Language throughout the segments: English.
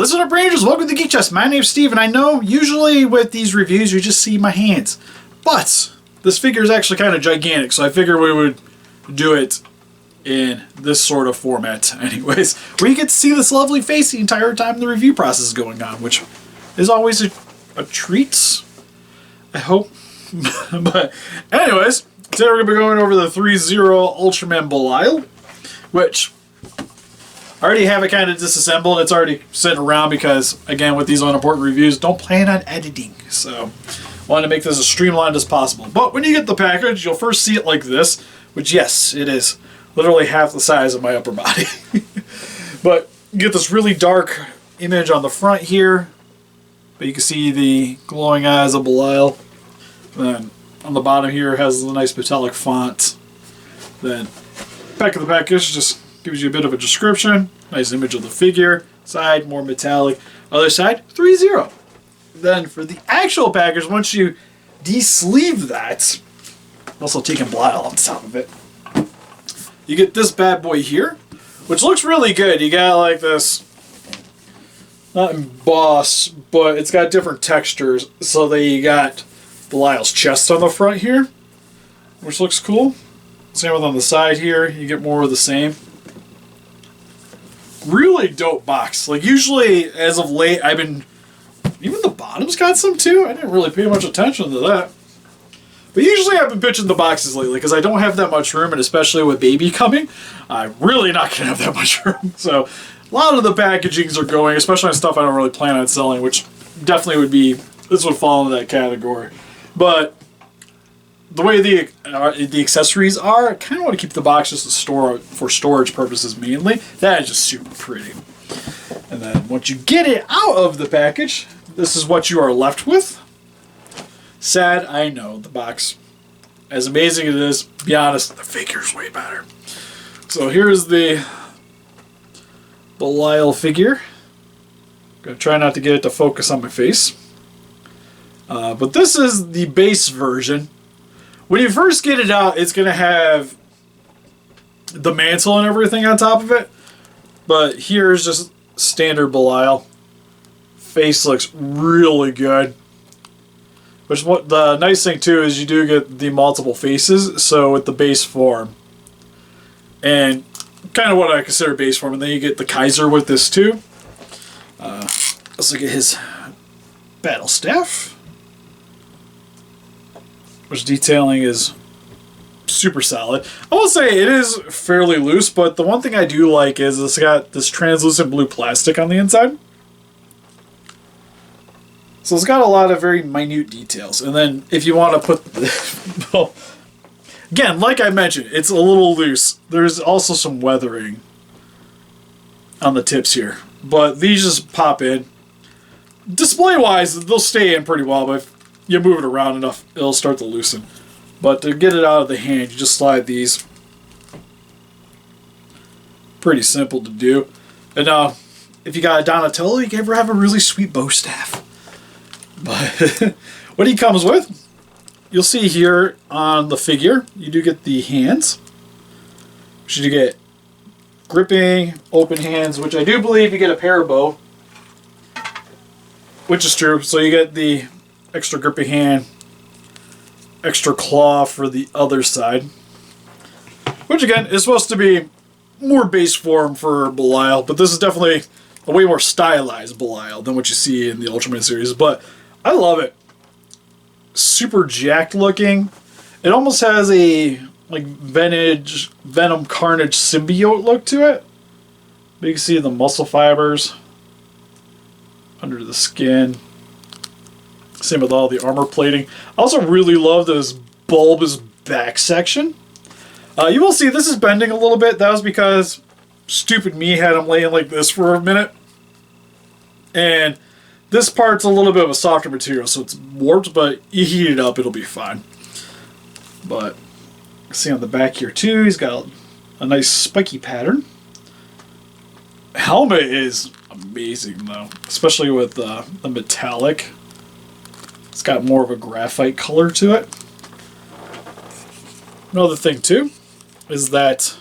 Listen up, Rangers. Welcome to the Geek Chest. My name's Steve, and I know usually with these reviews you just see my hands, but this figure is actually kind of gigantic, so I figured we would do it in this sort of format anyways, where you get to see this lovely face the entire time the review process is going on, which is always a treat, I hope. But anyways, today we're going to be going over the ThreeZero Ultraman Belial, which I already have it kind of disassembled. It's already sitting around because, again, with these unimportant reviews, don't plan on editing. So I wanted to make this as streamlined as possible. But when you get the package, you'll first see it like this, which, yes, it is literally half the size of my upper body. But you get this really dark image on the front here, but you can see the glowing eyes of Belial. Then on the bottom here it has the nice metallic font. Then back of the package just gives you a bit of a description. Nice image of the figure. Side, more metallic. Other side, ThreeZero. Then for the actual package, once you de-sleeve that, also taking Belial off the top of it, you get this bad boy here, which looks really good. You got like this, not embossed, but it's got different textures. So that you got Belial's chest on the front here, which looks cool. Same with on the side here, you get more of the same. Really dope box. Like usually, as of late, I've been, even the bottom's got some too. I didn't really pay much attention to that. But usually I've been pitching the boxes lately because I don't have that much room, and especially with baby coming, I'm really not going to have that much room. So a lot of the packagings are going, especially on stuff I don't really plan on selling, which definitely would be, this would fall into that category. But the way the accessories are, I kind of want to keep the box just to store for storage purposes mainly. That is just super pretty. And then once you get it out of the package, this is what you are left with. Sad, I know. The box, as amazing as it is, to be honest, the figure's way better. So here's the Belial figure. Gonna try not to get it to focus on my face. But this is the base version. When you first get it out, it's going to have the mantle and everything on top of it. But here's just standard Belial. Face looks really good. Which, what the nice thing too is you do get the multiple faces, so with the base form. And kind of what I consider base form. And then you get the Kaiser with this too. Let's look at his battle staff, which detailing is super solid. I will say it is fairly loose, but the one thing I do like is it's got this translucent blue plastic on the inside. So it's got a lot of very minute details. And then if you want to put, well, again, like I mentioned, it's a little loose. There's also some weathering on the tips here, but these just pop in. Display-wise, they'll stay in pretty well, but if you move it around enough, it'll start to loosen. But to get it out of the hand, you just slide these. Pretty simple to do. And now, if you got a Donatello, you can ever have a really sweet bow staff. But what he comes with, you'll see here on the figure, you do get the hands. Which you get gripping, open hands, which I do believe you get a parabo. Which is true. So you get the extra grippy hand, extra claw for the other side. Which again is supposed to be more base form for Belial, but this is definitely a way more stylized Belial than what you see in the Ultraman series. But I love it. Super jacked looking. It almost has a like Venom Carnage symbiote look to it. But you can see the muscle fibers under the skin. Same with all the armor plating. I also really love this bulbous back section. You will see this is bending a little bit. That was because stupid me had him laying like this for a minute. And this part's a little bit of a softer material, so it's warped, but you heat it up, it'll be fine. But see on the back here too, he's got a nice spiky pattern. Helmet is amazing though, especially with the metallic. It's got more of a graphite color to it. Another thing too is that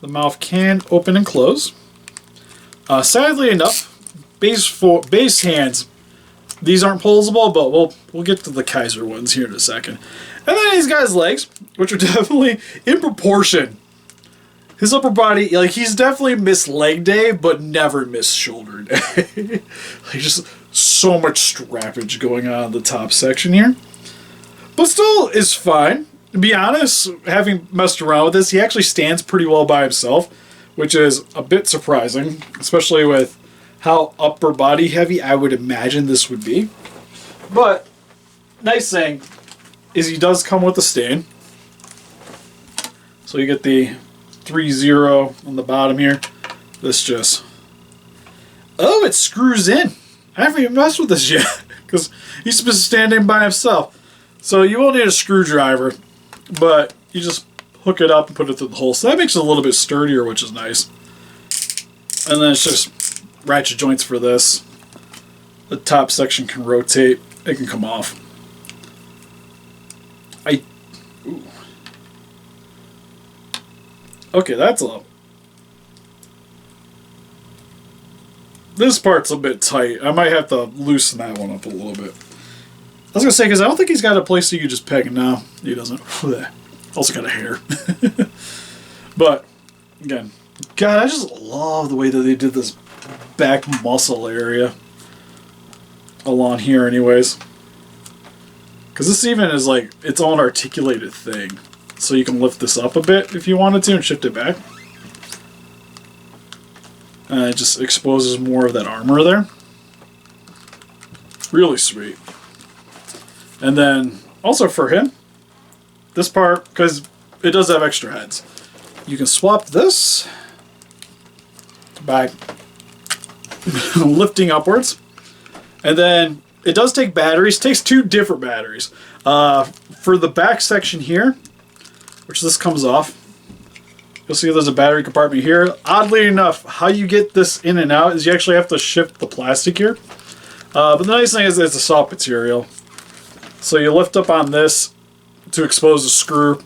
the mouth can open and close. Sadly enough, base hands, these aren't posable, but we'll get to the Kaiser ones here in a second. And then these guys' legs, which are definitely in proportion. His upper body, like, he's definitely missed leg day, but never missed shoulder day. Like, just so much strappage going on in the top section here. But still is fine. To be honest, having messed around with this, he actually stands pretty well by himself, which is a bit surprising, especially with how upper body heavy I would imagine this would be. But nice thing is he does come with a stand. So you get the ThreeZero on the bottom here. This just... Oh, it screws in. I haven't even messed with this yet because he's been standing by himself. So you will need a screwdriver, but you just hook it up and put it through the hole. So that makes it a little bit sturdier, which is nice. And then it's just ratchet joints for this. The top section can rotate. It can come off. Ooh. Okay, that's a... This part's a bit tight. I might have to loosen that one up a little bit. I was going to say, because I don't think he's got a place you can just peg. No, he doesn't. Also got a hair. But, again, God, I just love the way that they did this back muscle area along here anyways. Because this even is like its own articulated thing. So you can lift this up a bit if you wanted to and shift it back. And it just exposes more of that armor there. Really sweet. And then, also for him, this part, because it does have extra heads, you can swap this by lifting upwards. And then it does take batteries. It takes 2 different batteries. For the back section here, which this comes off, you'll see there's a battery compartment here. Oddly enough, how you get this in and out is you actually have to shift the plastic here. But the nice thing is it's a soft material. So you lift up on this to expose the screw.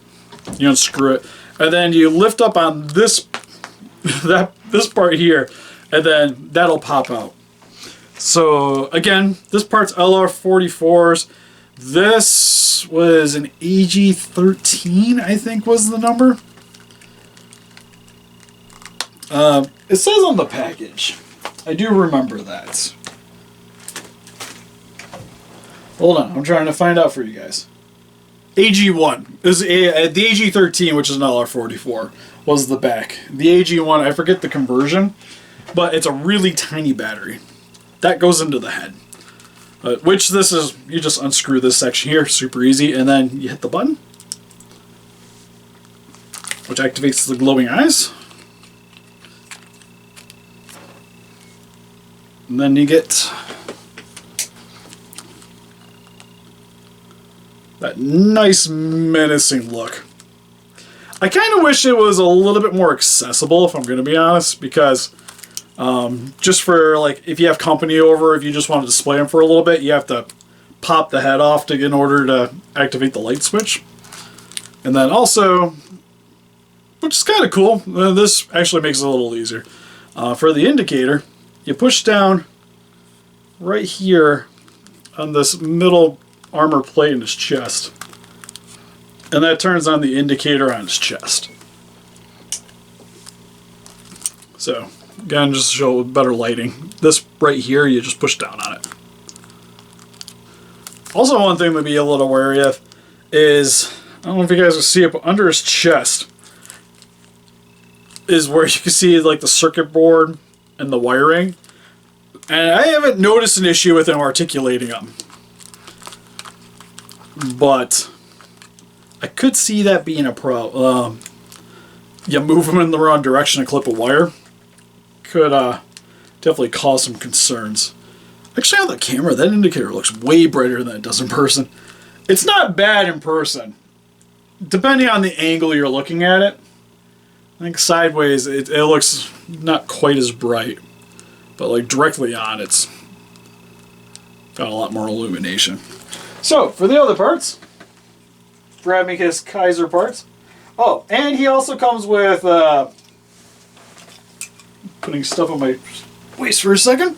You unscrew it. And then you lift up on this this part here, and then that'll pop out. So again, this part's LR44s. This was an AG13, I think was the number. It says on the package. I do remember that. Hold on, I'm trying to find out for you guys. AG1 is the AG13, which is an LR44, was the back. The AG1, I forget the conversion, but it's a really tiny battery that goes into the head. Which this is, you just unscrew this section here, super easy, and then you hit the button, which activates the glowing eyes. And then you get that nice menacing look. I kind of wish it was a little bit more accessible, if I'm going to be honest, because just for, like, if you have company over, if you just want to display them for a little bit, you have to pop the head off in order to activate the light switch. And then also, which is kind of cool, this actually makes it a little easier. For the indicator, you push down right here on this middle armor plate in his chest, and that turns on the indicator on his chest. So again, just to show better lighting, this right here you just push down on it. Also, one thing to be a little wary of is, I don't know if you guys can see it, but under his chest is where you can see like the circuit board and the wiring, and I haven't noticed an issue with him articulating them. But I could see that being a problem. You move them in the wrong direction and clip a wire, could definitely cause some concerns. Actually, on the camera, that indicator looks way brighter than it does in person. It's not bad in person, depending on the angle you're looking at it. I think sideways it looks not quite as bright, but like directly on, it's got a lot more illumination. So, for the other parts, grabbing his Kaiser parts. Oh, and he also comes with, putting stuff on my waist for a second.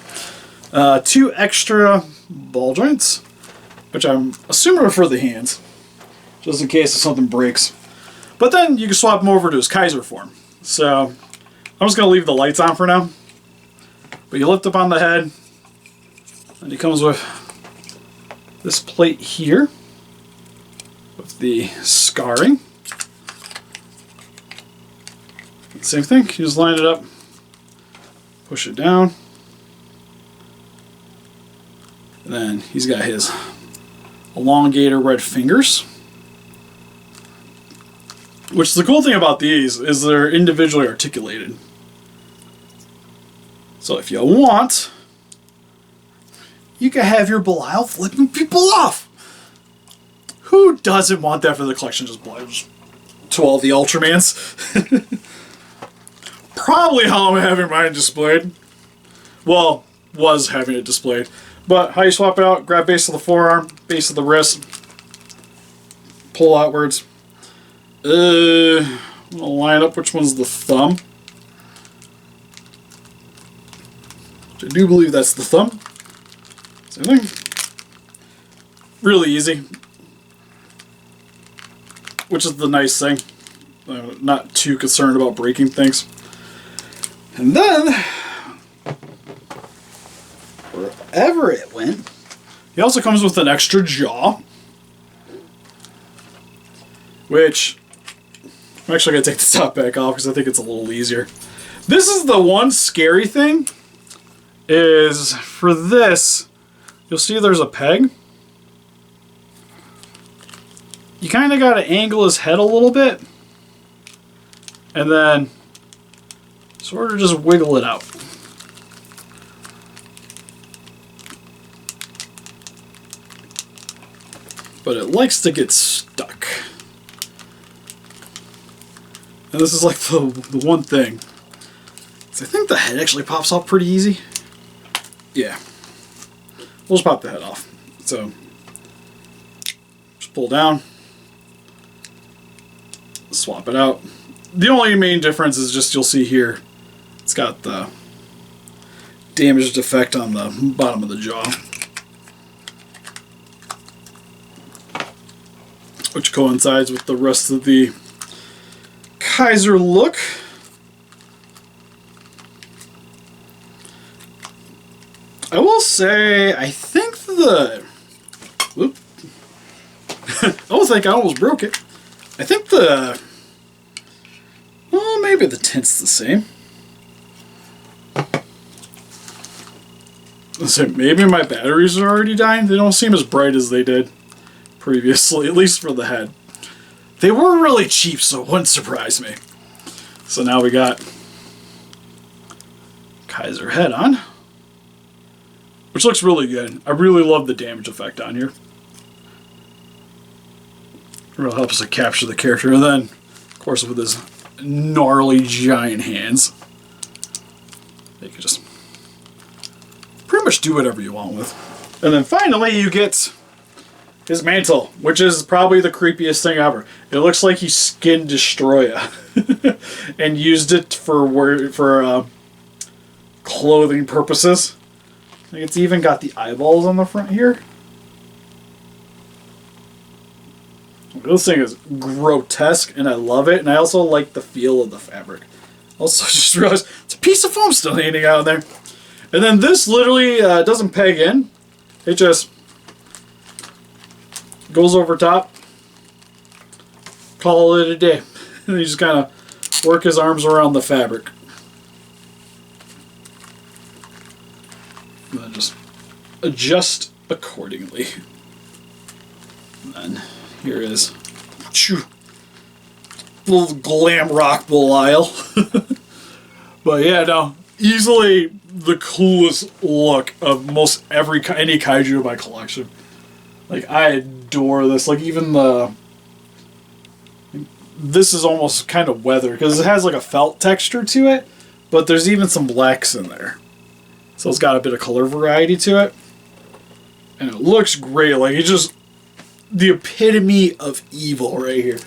2 extra ball joints, which I'm assuming are for the hands, just in case if something breaks. But then you can swap him over to his Kaiser form. So I'm just going to leave the lights on for now. But you lift up on the head, and he comes with this plate here with the scarring. Same thing, you just line it up, push it down, and then he's got his elongator red fingers. Which the cool thing about these is they're individually articulated. So if you want, you can have your Belial flipping people off. Who doesn't want that for the collection? Just to all the Ultramans. Probably how I'm having mine displayed. Well, was having it displayed. But how you swap it out, grab base of the forearm, base of the wrist, pull outwards. I'll line up which one's the thumb. Which I do believe that's the thumb. Same thing. Really easy. Which is the nice thing. I'm not too concerned about breaking things. And then, wherever it went, he also comes with an extra jaw. Which, I'm actually going to take the top back off because I think it's a little easier. This is the one scary thing, is for this, you'll see there's a peg. You kind of got to angle his head a little bit, and then sort of just wiggle it out. But it likes to get stuck. And this is like the one thing. So I think the head actually pops off pretty easy. Yeah. We'll just pop the head off. So, just pull down. Swap it out. The only main difference is just you'll see here, it's got the damaged effect on the bottom of the jaw. Which coincides with the rest of the Kaiser look. I will say, I think the... Whoop. I almost think I almost broke it. I think the... Well, maybe the tint's the same. So maybe my batteries are already dying. They don't seem as bright as they did previously, at least for the head. They were really cheap, so it wouldn't surprise me. So now we got Kaiser head on, which looks really good. I really love the damage effect on here. It really helps to capture the character. And then, of course, with his gnarly giant hands, you can just pretty much do whatever you want with. And then finally you get his mantle, which is probably the creepiest thing ever. It looks like he skinned Destroya and used it for clothing purposes. Like, it's even got the eyeballs on the front here. This thing is grotesque, and I love it. And I also like the feel of the fabric. Also, just realized it's a piece of foam still hanging out there. And then this literally doesn't peg in. It just goes over top. Call it a day. And you just kind of work his arms around the fabric. And then just adjust accordingly. And then here is little glam rock Belial. But yeah, no, easily the coolest look of most any kaiju in my collection. Like, I adore this. Like, even this is almost kind of weathered because it has like a felt texture to it, but there's even some blacks in there, so it's got a bit of color variety to it, and it looks great. Like, it's just the epitome of evil right here.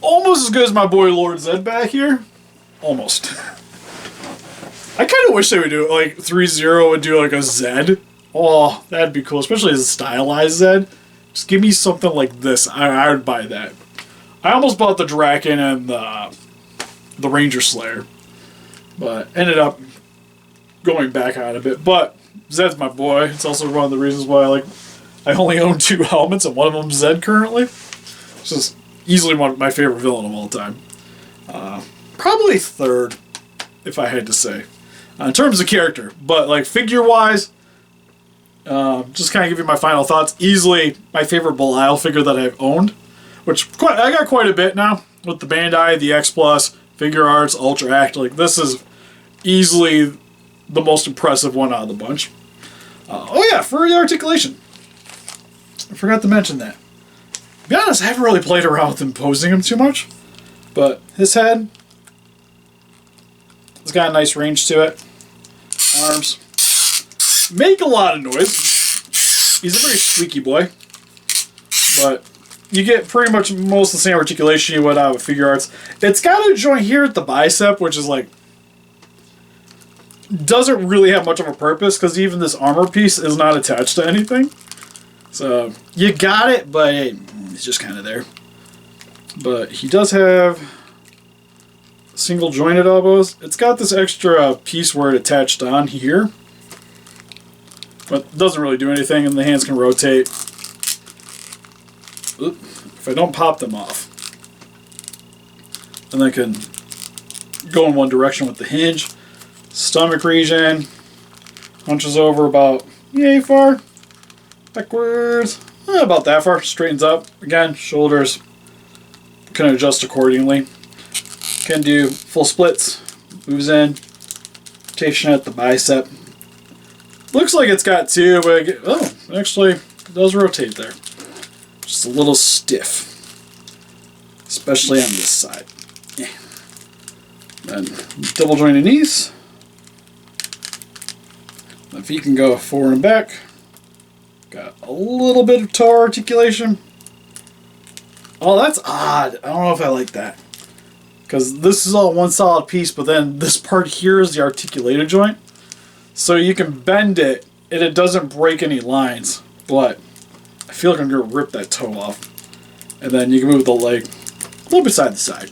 Almost as good as my boy Lord Zed back here. Almost. I kind of wish they would do it like ThreeZero would do like a Zed. Oh, that'd be cool, especially as a stylized Zed. Just give me something like this. I would buy that. I almost bought the Draken and the Ranger Slayer, but ended up going back on a bit. But Zed's my boy. It's also one of the reasons why I only own 2 helmets, and one of them's Zed currently. It's just easily one of my favorite villain of all time. Probably 3rd, if I had to say, in terms of character. But like figure-wise, just kind of give you my final thoughts. Easily my favorite Belial figure that I've owned, which I got quite a bit now with the Bandai, the X Plus, Figure Arts, Ultra Act. Like this is easily the most impressive one out of the bunch. Oh yeah, for the articulation, I forgot to mention that. To be honest, I haven't really played around with imposing him too much, but his head, it's got a nice range to it. Arms make a lot of noise. He's a very squeaky boy, but you get pretty much most of the same articulation you would out with Figure Arts. It's got a joint here at the bicep, which is like doesn't really have much of a purpose because even this armor piece is not attached to anything. So you got it, but it's just kind of there. But he does have single jointed elbows. It's got this extra piece where it attached on here, but it doesn't really do anything, and the hands can rotate. Oop. If I don't pop them off, and they can go in one direction with the hinge. Stomach region hunches over about yay far, backwards about that far, straightens up again. Shoulders can adjust accordingly. Can do full splits, moves in, rotation at the bicep. Looks like it's got 2, but oh, actually it does rotate there. Just a little stiff, especially on this side. Yeah. Then double jointed knees. The feet can go forward and back. Got a little bit of toe articulation. Oh, that's odd. I don't know if I like that. Because this is all one solid piece, but then this part here is the articulated joint. So you can bend it, and it doesn't break any lines. But I feel like I'm going to rip that toe off. And then you can move the leg a little bit side to side.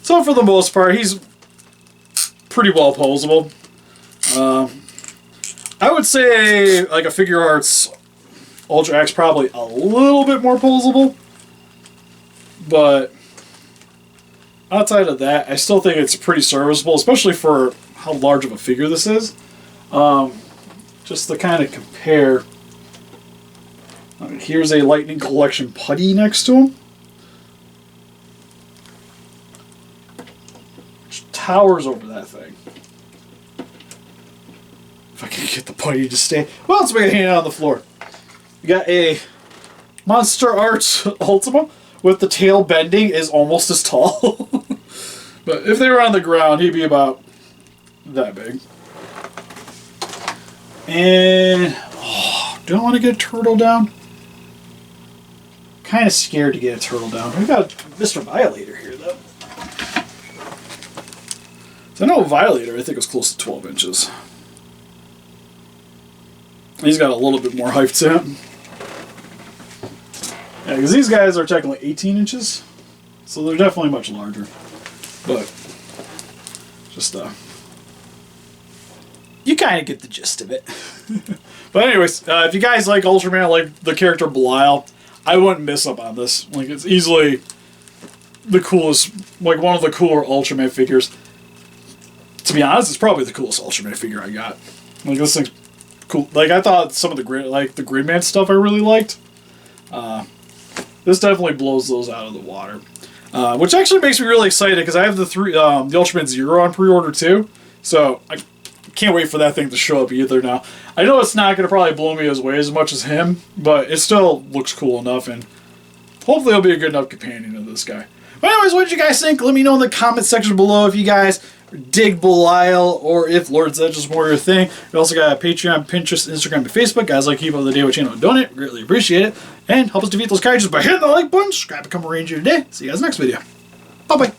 So for the most part, he's pretty well posable. I would say like a Figure Arts Ultra X probably a little bit more posable, but outside of that, I still think it's pretty serviceable, especially for how large of a figure this is. Just to kind of compare, here's a Lightning Collection putty next to him, which towers over that thing. If I can get the putty to stay. Well, let's make it hang out on the floor. We got a Monster Arts Ultima with the tail bending is almost as tall. But if they were on the ground, he'd be about that big. And do I want to get a turtle down? Kind of scared to get a turtle down. We got Mr. Violator here, though. So I know Violator, I think, was close to 12 inches. He's got a little bit more height to him. Yeah, because these guys are technically 18 inches. So they're definitely much larger. But, just, you kind of get the gist of it. But anyways, if you guys like Ultraman, like the character Belial, I wouldn't miss up on this. Like, it's easily the coolest, like one of the cooler Ultraman figures. To be honest, it's probably the coolest Ultraman figure I got. Like, this thing's cool. Like, I thought some of the Gridman stuff I really liked. This definitely blows those out of the water. Which actually makes me really excited because I have the Ultraman Zero on pre-order too. So I can't wait for that thing to show up either now. I know it's not going to probably blow me away as much as him, but it still looks cool enough, and hopefully it'll be a good enough companion to this guy. But anyways, what did you guys think? Let me know in the comment section below if you guys dig Belial or if Lord's Edge is more your thing. We also got a Patreon, Pinterest, Instagram, and Facebook. Guys, like keep up to date with channel and donate. Greatly appreciate it. And help us defeat those Kaijus by hitting the like button. Subscribe, become a ranger today. See you guys next video. Bye-bye.